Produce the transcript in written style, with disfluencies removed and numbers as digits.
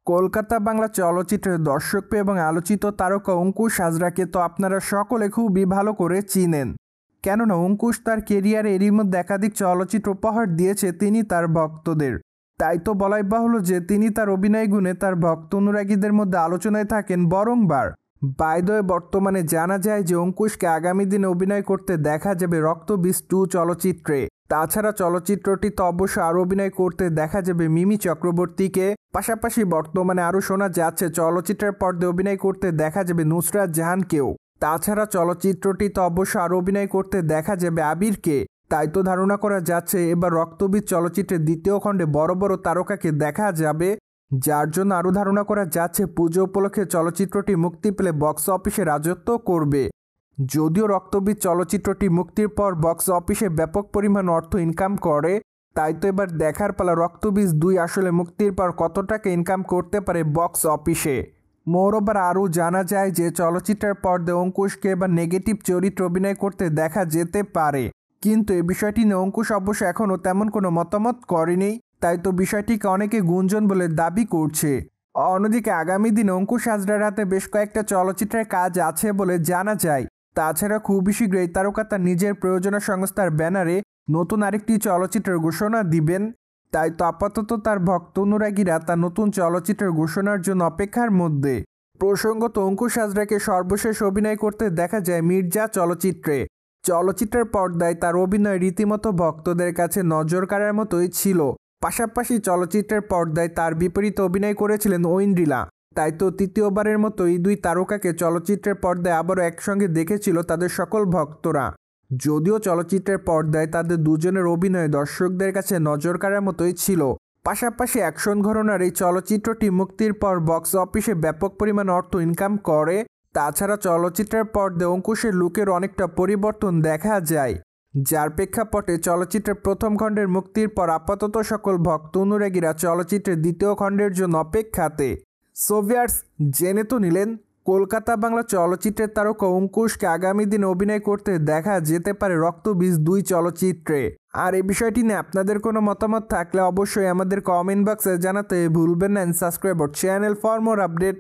কলকাতা বাংলা চলচ্চিত্রের দর্শকপ্রিয় এবং আলোচিত তারকা অঙ্কুশ হাজরাকে তো আপনারা সকলে খুবই ভালো করে চিনেন। কেননা অঙ্কুশ তার কেরিয়ারে এরই মধ্যে একাধিক চলচ্চিত্র উপহার দিয়েছে তিনি তার ভক্তদের। তাই তো বলাই বাহুল্য যে তিনি তার অভিনয় গুণে তার ভক্ত অনুরাগীদের মধ্যে আলোচনায় থাকেন বারংবার। বাই দ্য ওয়ে, বর্তমানে জানা যায় যে অঙ্কুশকে আগামী দিনে অভিনয় করতে দেখা যাবে রক্তবীজ 2 চলচ্চিত্রে। তাছাড়া চলচ্চিত্রটিতে অবশ্য আরও অভিনয় করতে দেখা যাবে মিমি চক্রবর্তীকে। পাশাপাশি বর্তমানে আরও শোনা যাচ্ছে চলচ্চিত্রের পর্দায় অভিনয় করতে দেখা যাবে নুসরাত জাহানকেও। তাছাড়া চলচ্চিত্রটিতে অবশ্য আরও অভিনয় করতে দেখা যাবে আবিরকে। তাই তো ধারণা করা যাচ্ছে এবার রক্তবীজ চলচ্চিত্রের দ্বিতীয় খণ্ডে বড় বড় তারকাকে দেখা যাবে, যার জন্য আরও ধারণা করা যাচ্ছে পুজো উপলক্ষে চলচ্চিত্রটি মুক্তি পেলে বক্স অফিসে রাজত্ব করবে। যদিও রক্তবীজ চলচ্চিত্রটি মুক্তির পর বক্স অফিসে ব্যাপক পরিমাণ অর্থ ইনকাম করে, তাই তো এবার দেখার পালা রক্তবীজ 2 আসলে মুক্তির পর কত টাকা ইনকাম করতে পারে বক্স অফিসে। মোরওভার আরও জানা যায় যে চলচ্চিত্রের পর্দায় অঙ্কুশকে এবার নেগেটিভ চরিত্র অভিনয় করতে দেখা যেতে পারে, কিন্তু এই বিষয়টি নিয়ে অঙ্কুশ অবশ্য এখনও তেমন কোনো মতামত করেনি। তাই তো বিষয়টিকে অনেকে গুঞ্জন বলে দাবি করছে। অন্যদিকে আগামী দিনে অঙ্কুশ হাজরার হাতে বেশ কয়েকটা চলচ্চিত্রের কাজ আছে বলে জানা যায়। তাছাড়া খুবই শীঘ্রই তারকা তার নিজের প্রযোজনা সংস্থার ব্যানারে নতুন আরেকটি চলচ্চিত্রের ঘোষণা দিবেন। তাই তো আপাতত তার ভক্ত অনুরাগীরা তার নতুন চলচ্চিত্রের ঘোষণার জন্য অপেক্ষার মধ্যে। প্রসঙ্গত, অঙ্কুশ হাজরাকে সর্বশেষ অভিনয় করতে দেখা যায় মির্জা চলচ্চিত্রে। চলচ্চিত্রের পর্দায় তার অভিনয় রীতিমতো ভক্তদের কাছে নজর কাড়ার মতোই ছিল। পাশাপাশি চলচ্চিত্রের পর্দায় তার বিপরীতে অভিনয় করেছিলেন ঐন্দ্রিলা। তাই তো তৃতীয়বারের মতো এই দুই তারকাকে চলচ্চিত্রের পর্দায় আবারও একসঙ্গে দেখেছিল তাদের সকল ভক্তরা। যদিও চলচ্চিত্রের পর্দায় তাদের দুজনের অভিনয় দর্শকদের কাছে নজর কাড়ার মতোই ছিল। পাশাপাশি অ্যাকশন ঘরানার এই চলচ্চিত্রটি মুক্তির পর বক্স অফিসে ব্যাপক পরিমাণ অর্থ ইনকাম করে। তাছাড়া চলচ্চিত্রের পর্দায় অঙ্কুশের লুকের অনেকটা পরিবর্তন দেখা যায়, যার প্রেক্ষাপটে চলচ্চিত্রের প্রথম খণ্ডের মুক্তির পর আপাতত সকল ভক্ত অনুরাগীরা চলচ্চিত্রের দ্বিতীয় খণ্ডের জন্য অপেক্ষাতে। সো ভিউয়ার্স, জেনে তো নিলেন কলকাতা বাংলা চলচ্চিত্রের তারকা অঙ্কুশকে আগামী দিনে অভিনয় করতে দেখা যেতে পারে রক্তবীজ 2 চলচ্চিত্রে। আর এই বিষয়টি নিয়ে আপনাদের কোনো মতামত থাকলে অবশ্যই আমাদের কমেন্ট বক্সে জানাতে ভুলবেন না। Subscribe our channel for more update.